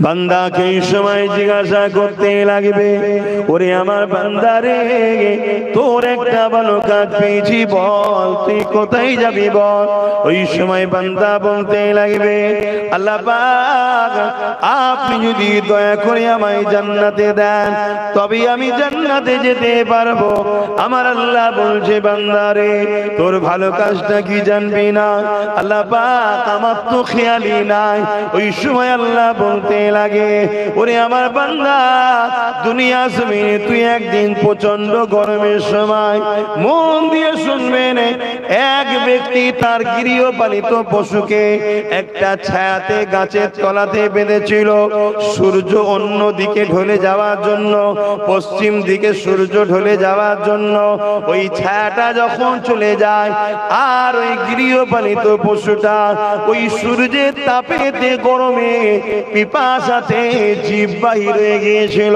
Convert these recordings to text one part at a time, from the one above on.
বান্দাকে এই সময় জিজ্ঞাসা করতে লাগবে, ওরে আমার বান্দারে, তোর একটা ভালো কাজ পেয়েছি, বল তুই কোথায় যাবি বল। ওই সময় বান্দা বলতে লাগবে, আল্লাহ পাক আপনি যদি দয়া করে আমায় জান্নাতে দেন তবে আমি জান্নাতে যেতে পারবো। আমার আল্লাহ বলছে, বান্দারে তোর ভালো কাজটা কি জানবি না? আল্লাহ পাক আমার তো খেয়ালই নাই। ওই সময় আল্লাহ বলতে লাগে, ওরে আমার বান্দা, দুনিয়া জমিনে তুই একদিন প্রচন্ড গরমের সময়, মন দিয়ে শুনবেন, এক ব্যক্তি তার গৃহপালিত পশুকে একটা ছায়াতে গাছের তলাতে বেঁধেছিল। সূর্য অন্য দিকে ঢলে যাওয়ার জন্য, পশ্চিম দিকে সূর্য ঢলে যাওয়ার জন্য ওই ছায়াটা যখন চলে যায়, আর ওই গৃহপালিত পশুটা ওই সূর্যের তাপেতে গরমে পিপাসাতে জীব বাহির হয়ে গিয়েছিল।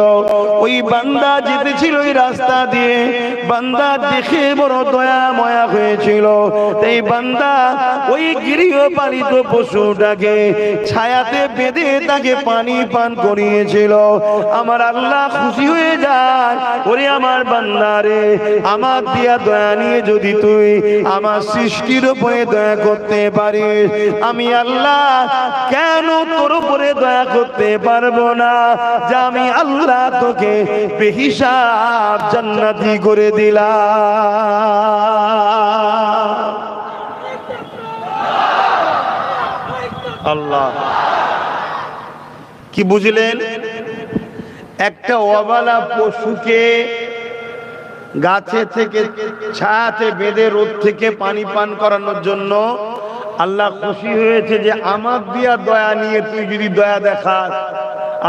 ওই বান্দা যেতেছিল ওই রাস্তা দিয়ে, বান্দা দেখে বড় দয়া ময়া হয়েছিল। তাই বান্দা ওই গৃহপালিত পশুটাকে ছায়াতে বেঁধে তাকে পানি পান করিয়েছিল। আমার আল্লাহ খুশি হয়ে যায়, ওরে আমার বান্দারে, আমার দিয়া দয়া নিয়ে যদি তুই আমার সৃষ্টির উপরে দয়া করতে পারিস, আমি আল্লাহ কেন তোর উপরে দয়া করতে পারবো না? যে আমি আল্লাহ তোকে বেহিসাব জান্নাতি করে দিলাম। আল্লাহ কি বুঝলেন? একটা অবালা পশুকে গাছে থেকে ছায়াতে বেঁধে রোদ থেকে পানি পান করানোর জন্য আল্লাহ খুশি হয়েছে যে আমার দিয়া দয়া নিয়ে তুই যদি দয়া দেখাস,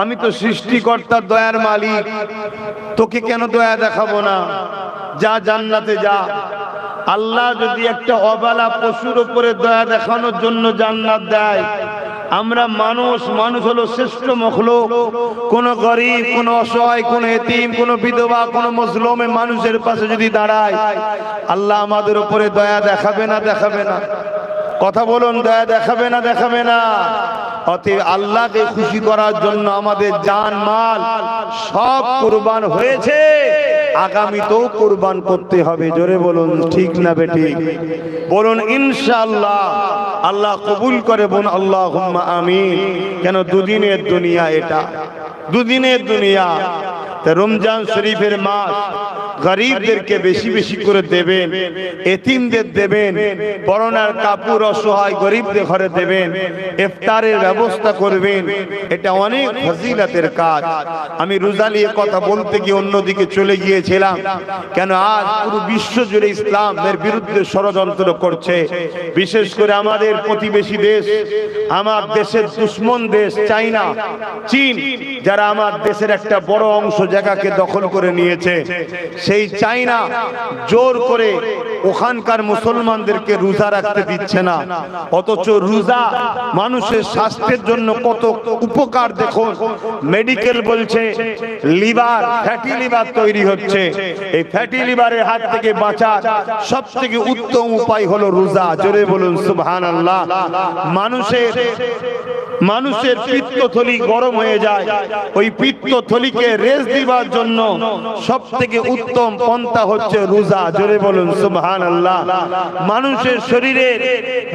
আমি তো সৃষ্টিকর্তার দয়ার মালিক, তোকে কেন দয়া দেখাবো না? যা জান্নাতে যা। আল্লাহ যদি একটা অবালা পশুর উপরে দয়া দেখানোর জন্য জান্নাত দেয়, আমরা মানুষ হলো শ্রেষ্ঠ মখলুক। কোন গরিব, কোন অসহায়, কোন এতিম, কোন বিধবা, কোন মজলুমে মানুষের পাশে যদি দাঁড়ায়, আল্লাহ আমাদের উপরে দয়া দেখাবে না? দেখাবে না? কথা বলুন, দয়া দেখাবে না? দেখাবে না? অতএব আল্লাহকে খুশি করার জন্য আমাদের জান মাল সব কুরবান হয়েছে, আগামীতেও কুরবান করতে হবে। জোরে বলুন ঠিক না বেঠিক? বলুন ইনশাআল্লাহ। আল্লাহ কবুল করে বলুন আল্লাহুম্মা আমিন। কেন? দুদিনের দুনিয়া, এটা দুদিনের দুনিয়া। রমজান শরীফের মাস, গরিবদেরকে বেশি বেশি করে দেবেন, এতিমদের দেবেন, পরনার কাপড় অসহায় গরিবদের ঘরে দেবেন, ইফতারের ব্যবস্থা করবেন। এটা অনেক ফজিলতের কাজ। আমি রোজা নিয়ে কথা বলতে গিয়ে অন্যদিকে চলে গিয়েছিলাম। কেন? আজ পুরো বিশ্ব জুড়ে ইসলামের বিরুদ্ধে ষড়যন্ত্র করছে। বিশেষ করে আমাদের প্রতিবেশী দেশ, আমার দেশের দুশ্মন দেশ চায়না, চীন, যারা আমার দেশের একটা বড় অংশ জায়গাকে দখল করে নিয়েছে। সেই চায়না জোর করে ওখানকার মুসলমানদেরকে রোজা রাখতে দিচ্ছে না। অথচ রোজা মানুষের স্বাস্থ্যের জন্য কত উপকার দেখুন। মেডিকেল বলছে লিভার, ফ্যাটি লিভার তৈরি হচ্ছে। এই ফ্যাটি লিভারের হাত থেকে বাঁচার সব থেকে উত্তম উপায় হলো রোজা। জোরে বলুন সুবহানাল্লাহ। মানুষের পিত্তথলি গরম হয়ে যায়, ওই পিত্তথলিকে রেস্ট দিবার জন্য সব থেকে উত্তম পন্থা হচ্ছে রোজা। জোরে বলুন সুবহানাল্লাহ। মানুষের শরীরের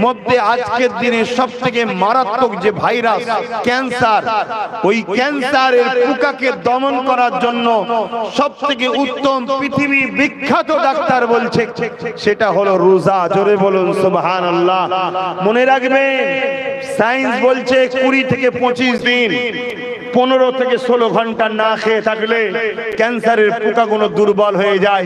মধ্যে আজকের দিনে সব থেকে মারাত্মক যে ভাইরাস ক্যান্সার, ওই ক্যান্সারের পোকাকে দমন করার জন্য সব থেকে উত্তম, পৃথিবী বিখ্যাত ডাক্তার বলছে সেটা হলো রোজা। জোরে বলুন সুবহানাল্লাহ। মনে রাখবেন, সায়েন্স বলছে 20 থেকে 25 দিন, 15 থেকে 16 ঘন্টা না খেয়ে থাকলে ক্যান্সারের পোকাগুলো দুর্বল হয়ে যায়,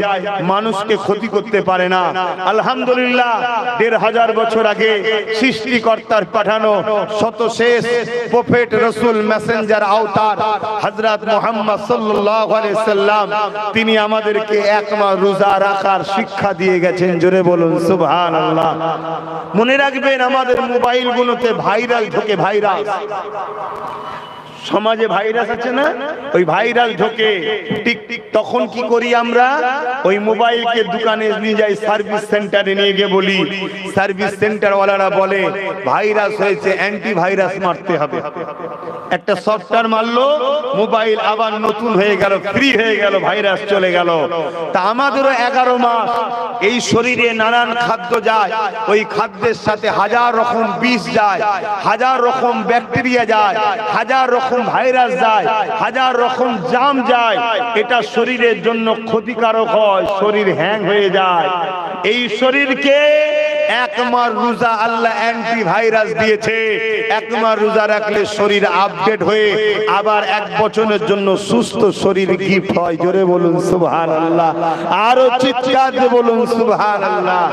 মানুষকে ক্ষতি করতে পারে না। আলহামদুলিল্লাহ, 1500 বছর আগে সৃষ্টিকর্তার পাঠানো শতশেষ প্রফেট, রসুল, মেসেঞ্জার, আওতার হযরত মুহাম্মদ সাল্লাল্লাহু আলাইহি সাল্লাম, তিনি আমাদেরকে এক মাস রোজা রাখার শিক্ষা দিয়ে গেছেন। জোরে বলুন সুবহানাল্লাহ। মনে রাখবেন, আমাদের মোবাইলগুলোতে ভাইরাল ঢোকে, ভাইরাস। সমাজে ভাইরাস আছে না, ওই ভাইরাস ঢোকে টিক টিক, তখন কি করি আমরা, ওই মোবাইলকে দোকানে নিয়ে যাই, সার্ভিস সেন্টারে নিয়ে গিয়ে বলি, সার্ভিস সেন্টার ওয়ালারা বলে ভাইরাস হয়েছে, অ্যান্টিভাইরাস মারতে হবে। একটা সফটওয়্যার মারলো, মোবাইল আবার নতুন হয়ে গেল, ফ্রি হয়ে গেল, ভাইরাস চলে গেল। তা আমাদেরও 11 মাস এই শরীরে নানান খাদ্য যায়, ওই খাদ্যের সাথে হাজার রকম বিষ যায়, হাজার রকম ব্যাকটেরিয়া যায়, হাজার রকম ভাইরাস যায়, হাজার রকম জাম যায়। এটা শরীরের জন্য ক্ষতিকারক হয়, শরীর হ্যাং হয়ে যায়। এই শরীরকে 1 মাস রোজা আল্লাহ অ্যান্টিভাইরাস দিয়েছে। 1 মাস রোজা রাখলে শরীর আপডেট হয়ে আবার 1 বছরের জন্য সুস্থ শরীর গিফট হয়। জোরে বলুন সুবহানাল্লাহ, আরো চিৎকার দিয়ে বলুন সুবহানাল্লাহ।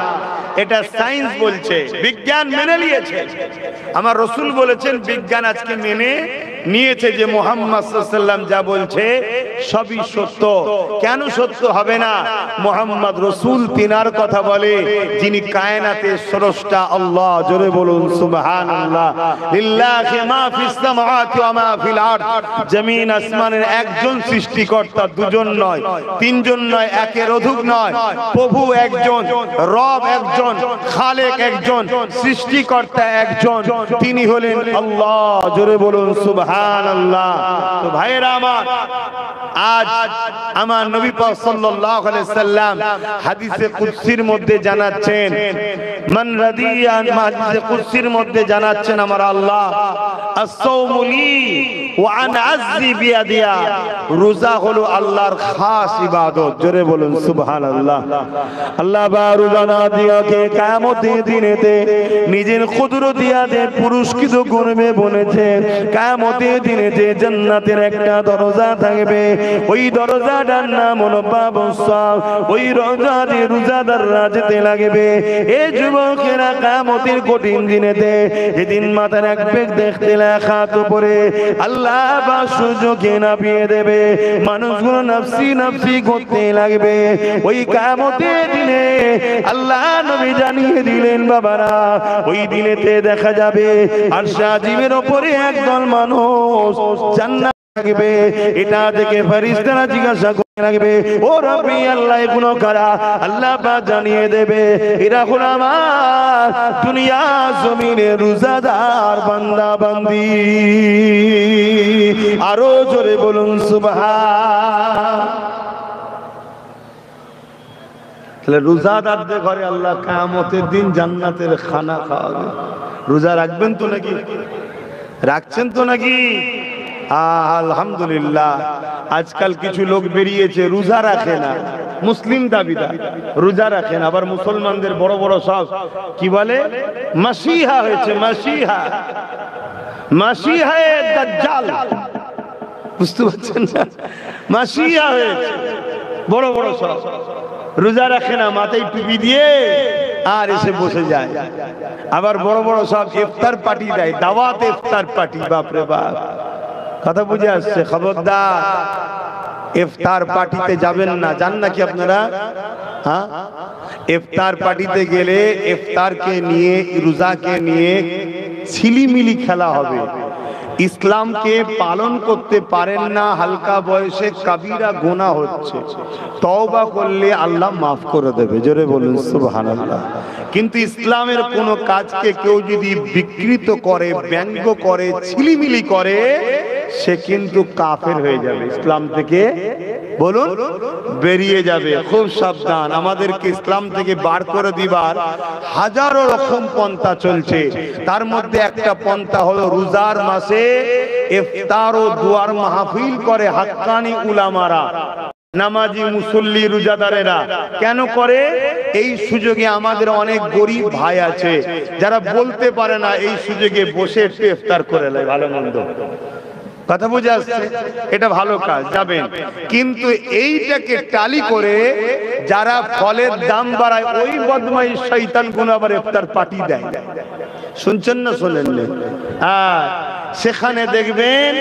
এটা সায়েন্স বলছে, বিজ্ঞান মেনে নিয়েছে। আমার রাসূল বলেছেন বিজ্ঞান আজকে মেনে নিয়েছে যে মুহাম্মদ সাল্লাল্লাহু আলাইহি ওয়াসাল্লাম যা বলছে সবই সত্য। কেন সত্য হবে না? মুহাম্মদ রাসূল তিনার কথা বলে, যিনি কায়নাতের স্রষ্টা আল্লাহ। জোরে বলুন সুবহানাল্লাহ। লিল্লাহি মা ফিস সামাওয়াতি ওয়া মা ফিল আরদ। জমিন আসমানের একজন সৃষ্টিকর্তা, দুজন নয়, তিনজন নয়, একের অধিক নয়। প্রভু একজন, রব একজন, খালেক একজন, সৃষ্টিকর্তা একজন, তিনি হলেন আল্লাহ। জোরে বলুন সুবহানাল্লাহ। তো ভাইরা আমার, আজ আমার নবী পাক সাল্লাল্লাহু আলাইহি সাল্লাম হাদিসে কুদসির মধ্যে জানাচ্ছেন, মান রাদিয়ান, হাদিসে কুদসির মধ্যে জানাচ্ছেন আমার আল্লাহ, আস-সাওমু লি ওয়া আনা আযজি বিয়াদিয়া। রোজা হলো আল্লাহর খাস ইবাদত। জোরে বলুন সুবহানাল্লাহ। আল্লাহ বা রোজা না দিয়াকে কিয়ামতের দিনেতে নিজের কুদরত দিয়া দে পুরস্কৃত করবে বলেছেন। কিয়ামতের দিনেতে জান্নাতের একটা দরজা থাকবে, ওই দরজাটার নাম হলো বাবুস সাম। ওই দরজা দিয়ে রোজাদাররা যেতে লাগবে। এই যুবকেরা কিয়ামতের কঠিন দিনেতে, যেদিন মাথার এক পেগ দেখতে লেখা তো পড়ে আল্লাহ বা সূর্যকে নাপিয়ে দেবে, মানুষগুলো নাফসি নাফসি করতে লাগবে। ওই কিয়ামতের দিনে আল্লাহ নবী জানিয়ে দিলেন বাবারা, ওই দিনেতে দেখা যাবে আরশ আজিমের উপরে একদল মানুষ জান্নাত লাগবে। এটা দেখে ফেরেশতারা জিজ্ঞাসা করতে লাগবে, ও রব্বি আল্লাহ এগুলো কারা? আল্লাহ পাক জানিয়ে দেবে, এরা হলো আমার দুনিয়া জমিনে রোজাদার বান্দা বান্দি। আরো জোরে বলুন সুবহান। তাহলে রোজাদারদের ঘরে আল্লাহ কিয়ামতের দিন জান্নাতের খানা খাওয়াবে। রোজা রাখবেন তো নাকি? রাখছেন তো নাকি? আলহামদুলিল্লাহ। আজকাল কিছু লোক বেরিয়েছে রোজা রাখে না, মুসলিম দাবিদার, রোজা রাখেন। আবার মুসলমানদের বড় বড় সব কি বলে, মাসিহা হয়েছে, মাসিহা, মাসিহায়ে দাজ্জাল। বুঝতে পারছেন না? মাসিহা হয়েছে, বড় বড় সব রোজা রাখে না, মাথায় টুপি দিয়ে আর এসে বসে যায়। আবার বড় বড় সব ইফতার পার্টি দেয়, দাওয়াত ইফতার পার্টি। বাপরে বাপ, কথা বুঝে আসছে? খবরদার, ইফতার পার্টিতে যাবেন না। জান নাকি আপনারা? হ্যাঁ, ইফতার পার্টিতে গেলে ইফতারকে নিয়ে, রোজাকে নিয়ে ছিলিমিলি খেলা হবে। ইসলামকে পালন করতে পারেন না, হালকা বয়সে কাবিরা গুনাহ হচ্ছে, তওবা করলে আল্লাহ মাফ করে দেবে। জোরে বলুন সুবহানাল্লাহ। কিন্তু ইসলামের কোন কাজকে কেউ যদি বিকৃত করে, ব্যঙ্গ করে, ছিলিমিলি করে, সে কিন্তু কাফের হয়ে যাবে, ইসলাম থেকে বলুন বেরিয়ে যাবে। খুব সাবধান। আমাদেরকে ইসলাম থেকে বার করে দিবার হাজারো রকম পন্থা চলছে। তার মধ্যে একটা পন্থা হলো রোজার মাসে ইফতার ও দুয়ার মাহফিল করে হাক্কানি উলামারা, নামাজি মুসল্লি রোজাদারেরা। কেন করে? এই সুযোগে আমাদের অনেক গরিব ভাই আছে যারা বলতে পারে না, এই সুযোগে বসে ইফতার করে নেয় ভালো মন্দ। কথা বুঝে আসছে? এটা ভালো কাজ, যাবেন। কিন্তু এইটাকে টালি করে যারা ফলের দাম বাড়ায়, ওই বদমাইশ শয়তান গুলো আবার ইফতার পার্টি দেয়। শুনছেন না শোনেন না? সেখানে দেখবেন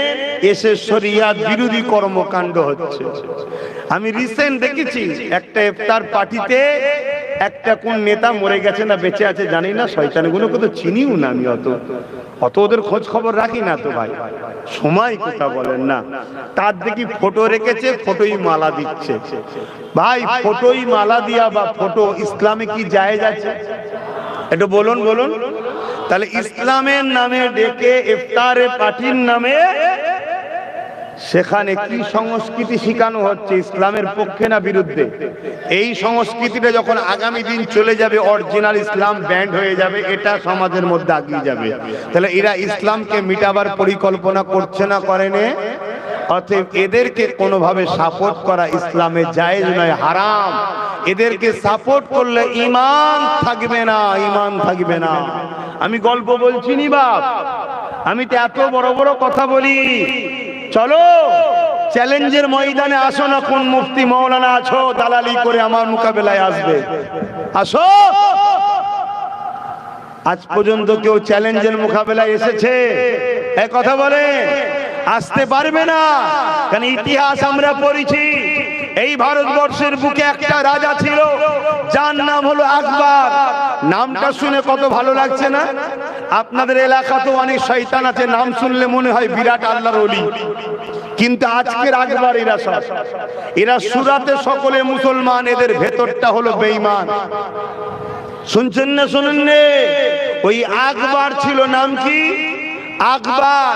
এসে শরিয়াত বিরোধী কর্মকাণ্ড হচ্ছে। আমি রিসেন্ট দেখেছি একটা ইফতার পার্টিতে একটা কোন নেতা মরে গেছে না বেঁচে আছে জানি না, শয়তানগুলোকে তো চিনিও না আমি, অত ওদের খোঁজ খবর রাখি না তো ভাই, সময় কথা বলেন না। তার দেখি ফটো রেখেছে, ফটোই মালা দিচ্ছে। ভাই ফটোই মালা দিয়া বা ফটো ইসলামে কি জায়েজ আছে? একটু বলুন বলুন। তাহলে ইসলামের নামে ডেকে ইফতারে পার্টির নামে সেখানে কি সংস্কৃতি শিখানো হচ্ছে, ইসলামের পক্ষে না বিরুদ্ধে? এই সংস্কৃতিটা যখন আগামী দিন চলে যাবে, অরিজিনাল ইসলাম ব্যান্ড হয়ে যাবে, এটা সমাজের মধ্যে আগিয়ে যাবে। তাহলে এরা ইসলামকে মিটাবার পরিকল্পনা করছে না, করেনি? অতএব এদেরকে কোনোভাবে সাপোর্ট করা ইসলামে জায়েজ নয়, হারাম। এদেরকে সাপোর্ট করলে ঈমান থাকবে না, ঈমান থাকবে না। আমি গল্প বলছি নি বাপ, আমি তো এত বড় বড় কথা বলি। চলো চ্যালেঞ্জের ময়দানে আসো না, কোন মুফতি মাওলানা আছো দালালি করে আমার মোকাবেলায় আসবে, আসো। আজ পর্যন্ত কেউ চ্যালেঞ্জের মোকাবেলায় এসেছে? এক কথা বলে আসতে পারবে না, কারণ ইতিহাস আমরা পড়েছি। এই ভারতবর্ষের বুকে একটা রাজা ছিল, যার নাম হলো আকবর। নামটা শুনে কত ভালো লাগছে না? আপনাদের এলাকাতেও অনেক শয়তান আছে, নাম শুনলে মনে হয় বিরাট আল্লাহর ওলি, কিন্তু আজকের আকবর এরা সব, এরা সুরাতে সকলে মুসলমান, এদের ভেতরটা হলো বেঈমান। শুনছেন না শুনেন নে? ওই আকবর ছিল, নাম কি? আকবর।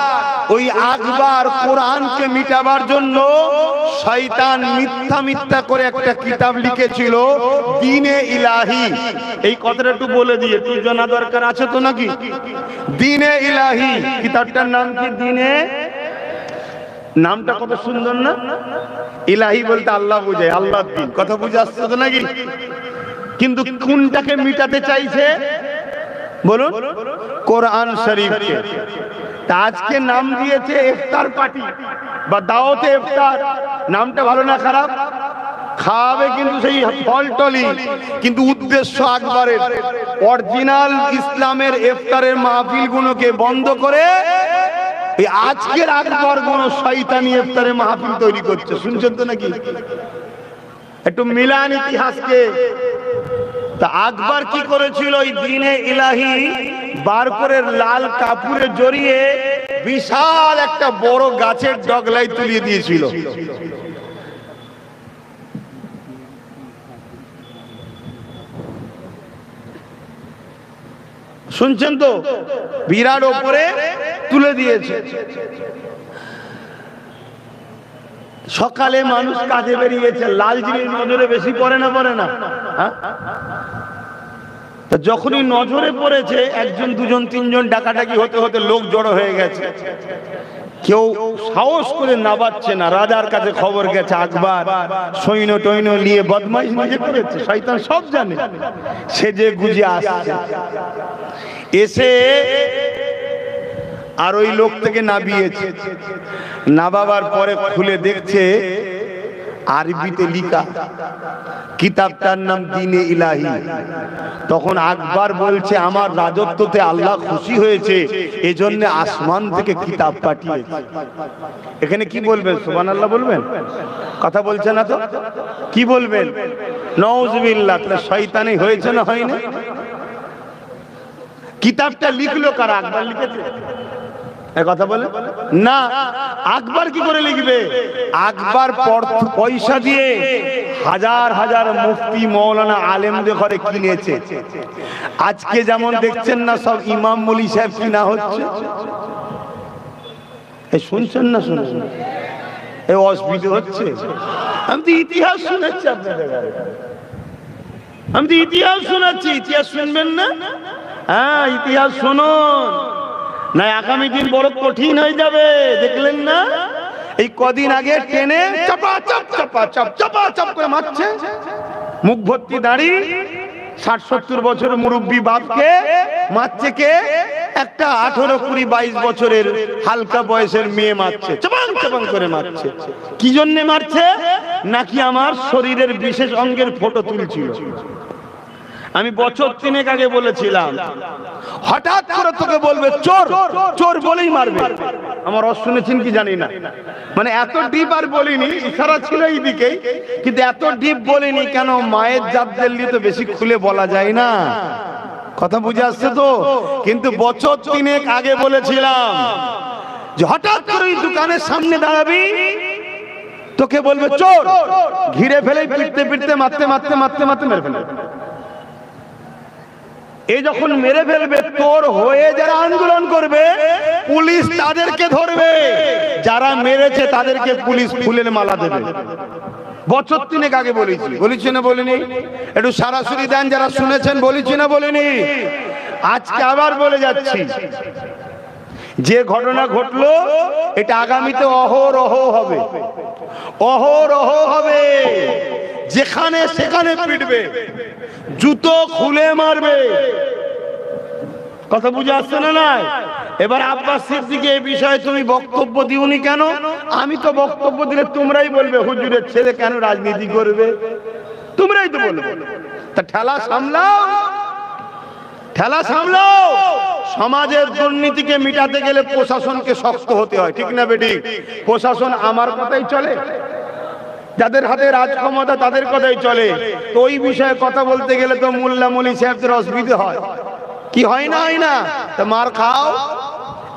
ওই আকবর কোরআনকে মিটাবার জন্য শয়তান মিথ্যা মিথ্যা করে একটা কিতাব লিখেছিল, দ্বীনে ইলাহি। এই কথাটা একটু বলে দিয়ে একটু জানা দরকার আছে তো নাকি? দ্বীনে ইলাহি, কিতাবটার নাম কি? দ্বীনে। নামটা কত সুন্দর না? ইলাহি বলতে আল্লাহ বুঝায়, আল্লাহর দ্বীন, কথা বুঝে আসছে তো নাকি? কিন্তু কোনটাকে মিটাতে চাইছে বলুন? কোরআন শরীফকে। আজকে নাম দিয়েছে ইফতার পার্টি বা দাওয়াতে ইফতার। নামটা ভালো না খারাপ? খাওয়াবে কিন্তু সেই ফলটলি, কিন্তু উদ্দেশ্য আকবরের। অরিজিনাল ইসলামের ইফতারের মাহফিলগুলোকে বন্ধ করে এই আজকের আকবর গুলো শয়তানি ইফতারের মাহফিল তৈরি করছে। শুনছেন তো নাকি? একটু মিলান ইতিহাসকে। তা আকবর কি করেছিল? ওই দ্বীনে ইলাহি বার করে লাল কাপড়ে জড়িয়ে বিশাল একটা বড় গাছের ডগলায় তুলিয়ে দিয়েছিল। শুনছেন তো? বিরাট ওপরে তুলে দিয়েছে। সকালে মানুষ কাজে বেরিয়েছে, লাল জিনিস নজরে বেশি পড়ে না, পড়ে না? যখনই নজরে পড়েছে, একজন দুজন তিনজন ডাকাডাকি হতে হতে লোক জড়ো হয়ে গেছে। কেউ সাহস করে নাবাচ্ছে না। রাজার কাছে খবর গেছে আকবর সৈন্য টৈন্য নিয়ে বদমাইশ নিজে করেছে। শয়তান সব জানে, সেজে গুজে আসছে। এসে আর ওই লোক থেকে নাবিয়েছে। নাবাবার পরে খুলে দেখছে আরবিতে লিখা, কিতাবটার নাম দ্বীনে ইলাহি। তখন আকবর বলছে, আমার রাজত্বতে আল্লাহ খুশি হয়েছে, এজন্য আসমান থেকে কিতাব পাঠিয়েছে। এখানে কি বলবেন? সুবহানাল্লাহ বলবেন? কথা বলছে না তো? কি বলবেন? নাউজুবিল্লাহ। তাহলে শয়তানি হয়েছে না হয়নি? কিতাবটা লিখলো কারা? আকবর লিখেছে? কথা বলে না। আকবর কি করে লিখবে? আকবর পয়সা দিয়ে হাজার হাজার মুফতি মৌলানা আলেমদের ঘরে কিনেছে। আজকে যেমন দেখছেন না সব ইমাম মৌলী সাহেব কিনা হচ্ছে। শুনছেন না? শুনছেন? এই অসুবিধা হচ্ছে। আমি তো ইতিহাস শোনাচ্ছি আপনাদের, আমি তো ইতিহাস শোনাচ্ছি। ইতিহাস শুনবেন না? হ্যাঁ, ইতিহাস শুনুন, না আগামী দিন বড় কঠিন হয়ে যাবে। দেখলেন না এই কদিন আগে ট্রেনে চাপা চাপ চাপা চাপ চাপা চাপ করে মারছে, মুখ ভর্তি দাড়ি, ৬০-৭০ বছর মুরব্বী বাপকে মারছে কে? একটা ১৮-২০-২২ বছরের হালকা বয়সের মেয়ে মারছে, চাপাং চাপাং করে মারছে। কি জন্য মারছে? নাকি আমার শরীরের বিশেষ অঙ্গের ফটো তুলছিল। আমি বছর 3 আগে বলেছিলাম, হঠাৎ করে তোকে বলবে চোর চোর বলেই মারবে। আমার রস শুনেছেন কি জানি না, মানে এত ডিপ আর বলিনি, ইশারা ছিল এইদিকে, কিন্তু এত ডিপ বলিনি কেন, মায়ের জাতদের নিয়ে তো বেশি খুলে বলা যায় না, কথা বুঝে আসছে তো। কিন্তু বছর 3 আগে বলেছিলাম যে হঠাৎ করে এই দোকানের সামনে দাঁড়াবি, তোকে বলবে চোর, ঘিরে ফেলে পিটতে পিটতে মারতে মারতে মারতে মারতে মেরে ফেলবে। এই যখন মেরে ফেলবে, তোর হয়ে যারা আন্দোলন করবে পুলিশ তাদেরকে ধরবে, যারা মেরেছে তাদেরকে পুলিশ ফুলের মালা দেবে। বছর 3 আগে বলেছি না বলিনি? একটু সরাসরি দেন যারা শুনেছেন, বলেছি না বলিনি? আজকে আবার বলে যাচ্ছি, যে ঘটনা ঘটলো এটা আগামীতে অহরহ হবে, অহরহ হবে। যেখানে সেখানে পিটবে, জুতো খুলে মারবে, কথা বুঝে আসছে না? নাই এবার আব্বাস সিদ্দিকী এই বিষয়ে তুমি বক্তব্য দিওনি কেন? আমি তো বক্তব্য দিলে তোমরাই বলবে হুজুরের ছেলে কেন রাজনীতি করবে, তোমরাই তো বলবে। তা ঠেলা সামলাও, ঠেলা সামলাও। সমাজের দুর্নীতিকে মিটাতে গেলে প্রশাসনকে শক্ত হতে হয়, ঠিক না বেটি? প্রশাসন আমার কথাই চলে, যাদের হাতে রাজ ক্ষমতা তাদের কথাই চলে। তো ওই বিষয়ে কথা বলতে গেলে তো মোল্লা মলি সাহেবদের অসুবিধা হয়, কি হয় না? হয় না? তো মার খাও।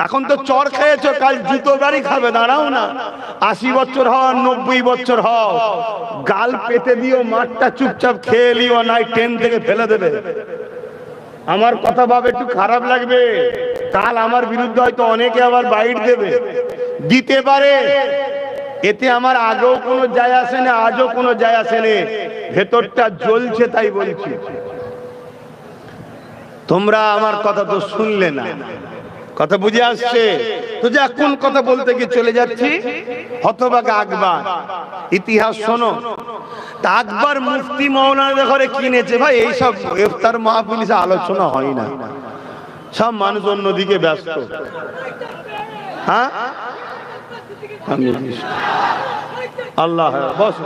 এখন তো চর খেয়েছো, কাল জুতো বাড়ি খাবে, দাঁড়াও না। 80 বছর হও 90 বছর হও, গাল পেতে দিও, মাঠটা চুপচাপ খেয়ে লিও, নাই ট্রেন থেকে ফেলে দেবে। আমার কথা ভাবে একটু খারাপ লাগবে, কাল আমার বিরুদ্ধে হয়তো অনেকে আবার বাইট দেবে, দিতে পারে। এতে আমার আগেও কোনো যায় আসে না, আজও কোনো যায় আসে না, ভেতরটা জ্বলছে তাই বলছি। তোমরা আমার কথা তো শুনলে না, কথা বুঝে আসছে তো? যে কোন কথা বলতে গিয়ে চলে যাচ্ছি, হতভাগা আকবর ইতিহাস শোনো। তা আকবর মুফতি মৌলানাদের ঘরে কিনেছে। ভাই এইসব ইফতার মাহফিলে আলোচনা হয় না, সব মানুষ অন্যদিকে ব্যস্ত। হ্যাঁ আল্লাহ বস।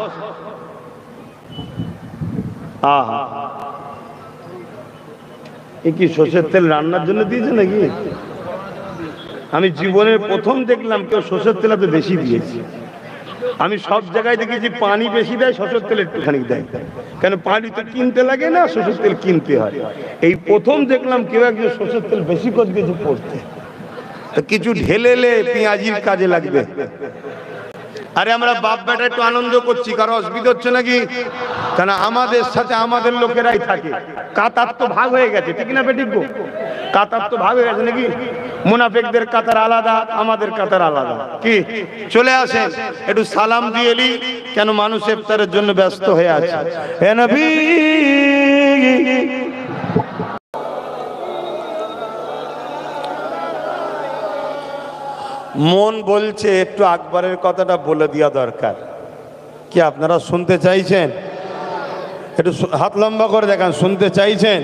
আহা, এ কি সরষের তেল রান্নার জন্য দিয়েছে নাকি? আমি জীবনের প্রথম দেখলাম কেউ সরষের তেল এত বেশি দিয়েছে। আমি সব জায়গায় দেখেছি পানি বেশি দেয়, সরষের তেল একটুখানি দেয়, কেন পানি তো কিনতে লাগে না, সরষের তেল কিনতে হয়। এই প্রথম দেখলাম কেউ একজন সরষের তেল বেশি করে দিয়েছে পড়তে। কিছু ঢেলেলে পেঁয়াজির কাজে লাগবে। আরে আমরা বাপ বেটা একটু আনন্দ করছি, কারো অসুবিধা হচ্ছে নাকি? কেন আমাদের সাথে আমাদের লোকেরাই থাকে। কাতার তো ভাগ হয়ে গেছে, ঠিক না বেটি গো? কাতার তো ভাগ হয়ে গেছে নাকি? মুনাফিকদের কাতার আলাদা, আমাদের কাতার আলাদা। কি চলে আসেন, একটু সালাম দিয়ে এলি, কেন মানুষ ইফতারের জন্য ব্যস্ত হয়ে আছে। হে নবী, মন বলছে একটু আকবরের কথাটা বলে দেওয়া দরকার। কি আপনারা শুনতে চাইছেন? একটু হাত লম্বা করে দেখান, শুনতে চাইছেন?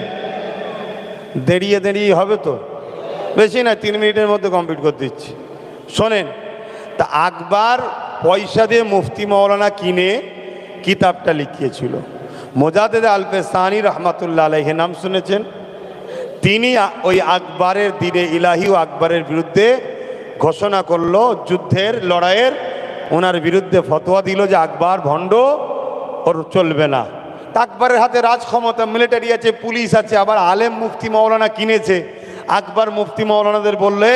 দেরিয়ে দেরিয়ে হবে তো, বেশি না, 3 মিনিটের মধ্যে কমপ্লিট করে দিচ্ছি। শোনেন, তা আকবর পয়সা দিয়ে মুফতি মৌলানা কিনে কিতাবটা লিখিয়েছিল। মোজাদ্দেদ আলপেসানি রহমাতুল্লাহ আলাইহি নাম শুনেছেন? তিনি ওই আকবরের দিনে ইলাহি ও আকবরের বিরুদ্ধে ঘোষণা করলো, যুদ্ধের লড়াইয়ের ওনার বিরুদ্ধে ফতোয়া দিল যে আকবর ভণ্ড, ওর চলবে না। আকবরের হাতে রাজ ক্ষমতা, মিলিটারি আছে, পুলিশ আছে, আবার আলেম মুফতি মৌলানা কিনেছে। আকবর মুফতি মৌলানাদের বললে,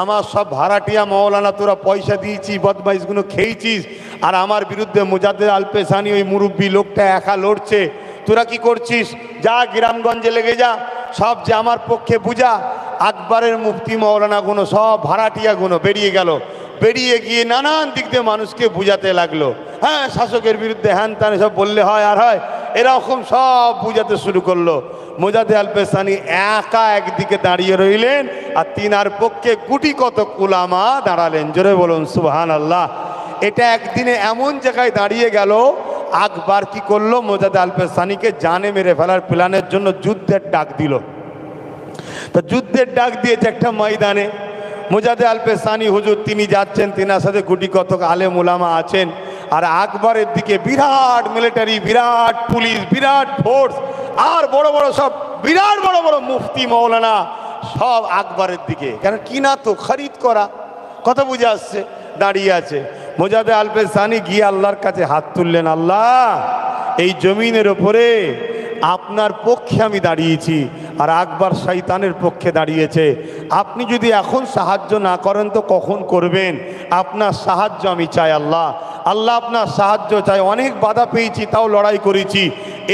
আমার সব ভাড়াটিয়া মৌলানা তোরা পয়সা দিয়েছিস, বদমাইশগুলো খেয়েছিস, আর আমার বিরুদ্ধে মুজাদ্দেদ আলপেসানি ওই মুরব্বী লোকটা একা লড়ছে, তোরা কি করছিস? যা গ্রামগঞ্জে লেগে যা, সব যে আমার পক্ষে বুঝা। আকবরের মুফতি মৌলানা গুলো সব ভাড়াটিয়া গুলো বেরিয়ে গেল, বেরিয়ে গিয়ে নানান দিক দিয়ে মানুষকে বুঝাতে লাগলো। হ্যাঁ, শাসকের বিরুদ্ধে হ্যান ত্যান সব বললে হয় আর হয়, এরকম সব বুঝাতে শুরু করলো। মুজাদ্দেদ আলপেসানি একা একদিকে দাঁড়িয়ে রইলেন, আর তিনার পক্ষে গুটি কত উলামা দাঁড়ালেন। জোরে বলুন সুবহানাল্লাহ। এটা একদিনে এমন জায়গায় দাঁড়িয়ে গেল, আকবর কি করলো, মুজাদ্দেদ আলপেসানিকে জানে মেরে ফেলার প্ল্যানের জন্য যুদ্ধের ডাক দিল। তো যুদ্ধের ডাক দিয়েছে একটা ময়দানে। মুজাদ্দেদ আলপেসানি হুজুর তিনি যাচ্ছেন, তিনার সাথে গুটি কতক আলেম উলামা আছেন, আর আকবরের দিকে বিরাট মিলিটারি, বিরাট পুলিশ, বিরাট ফোর্স আর বড় বড় সব বিরাট বড় বড় মুফতি মৌলানা সব আকবরের দিকে, কেন কিনা তো খরিদ করা, কথা বুঝে আসছে, দাঁড়িয়ে আছে। মোজাদ্দেদ আলপে সানি গিয়ে আল্লাহর কাছে হাত তুললেন, আল্লাহ এই জমিনের ওপরে আপনার পক্ষে আমি দাঁড়িয়েছি, আর আকবর শয়তানের পক্ষে দাঁড়িয়েছে। আপনি যদি এখন সাহায্য না করেন তো কখন করবেন? আপনার সাহায্য আমি চাই আল্লাহ, আল্লাহ আপনার সাহায্য চাই। অনেক বাধা পেয়েছি, তাও লড়াই করেছি।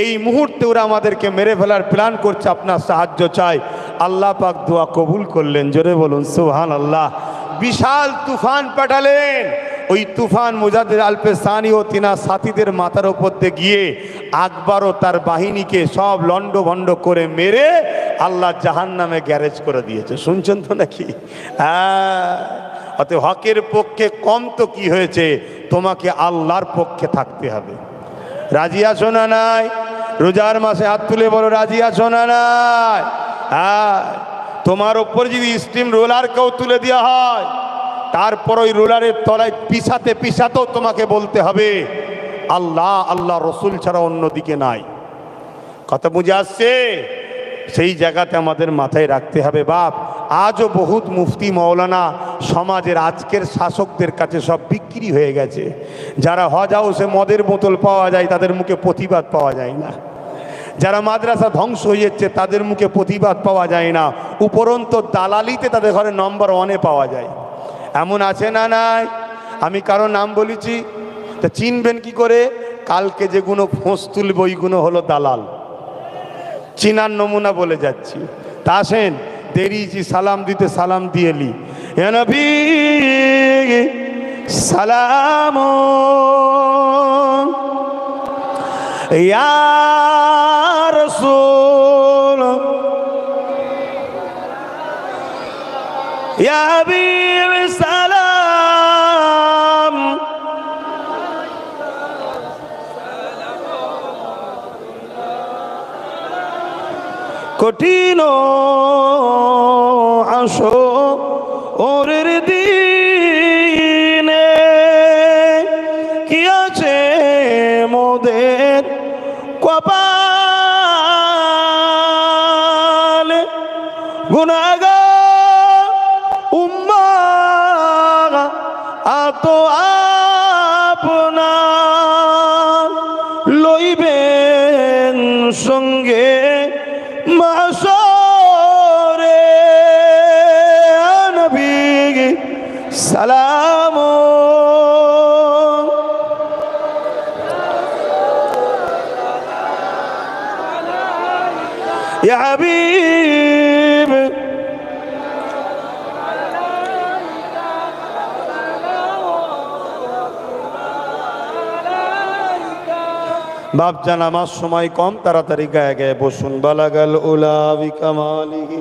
এই মুহূর্তে ওরা আমাদেরকে মেরে ফেলার প্ল্যান করছে, আপনার সাহায্য চাই। আল্লাহ পাক দোয়া কবুল করলেন, জোরে বলুন সুবহানাল্লাহ। বিশাল তুফান পাঠালেন। ওই তুফান মোজাদ্দেদ আলপে সানি ও তিনার সাথীদের মাথার ওপর দিয়ে গিয়ে আকবর ও তার বাহিনীকে সব লন্ডভন্ড করে মেরে আল্লাহ জাহান্নামে গ্যারেজ করে দিয়েছে। শুনছেন তো নাকি? অতএব হকের পক্ষে কম তো কি হয়েছে, তোমাকে আল্লাহর পক্ষে থাকতে হবে। রাজি আছো না নাই? রোজার মাসে হাত তুলে বলো, রাজি আছো না নাই? তোমার ওপর যদি স্টিম রোলার কেউ তুলে দেওয়া হয়, তারপর ওই রোলারের তলায় পিছাতে পিছাতেও তোমাকে বলতে হবে আল্লাহ আল্লাহ, রসুল ছাড়া অন্যদিকে নাই। কথা বুঝে আসছে? সেই জায়গাতে আমাদের মাথায় রাখতে হবে। বাপ, আজও বহুত মুফতি মৌলানা সমাজের আজকের শাসকদের কাছে সব বিক্রি হয়ে গেছে। যারা হজ হাউসে মদের বোতল পাওয়া যায়, তাদের মুখে প্রতিবাদ পাওয়া যায় না। যারা মাদ্রাসা ধ্বংস হয়ে যাচ্ছে, তাদের মুখে প্রতিবাদ পাওয়া যায় না। উপরন্ত দালালিতে তাদের ঘরে নম্বর 1-এ পাওয়া যায়। এমন আছে না নাই? আমি কারো নাম বলেছি, তা চিনবেন কি করে? কালকে যেগুলো ফোঁস তুলবে ওইগুলো হলো দালাল। চিনার নমুনা বলে যাচ্ছি। তা আসেন, দেরিছি সালাম দিতে, সালাম দিয়েলি। এ নবী সালাম ইয়া রাসূল ইয়া হাবিব সালাম কঠিন আসো ওরের দিনে কি আছে মোদের কপালে, গুনাহগার উম্মাহ আত আপনার লইবেন সঙ্গে মাশরে। নবী সালাম ইয়া হাবিব বাপজান, আমার সময় কম, তাড়াতাড়ি গায়ে গায়ে বসুন। বালাগাল উলা বিকামালিহি।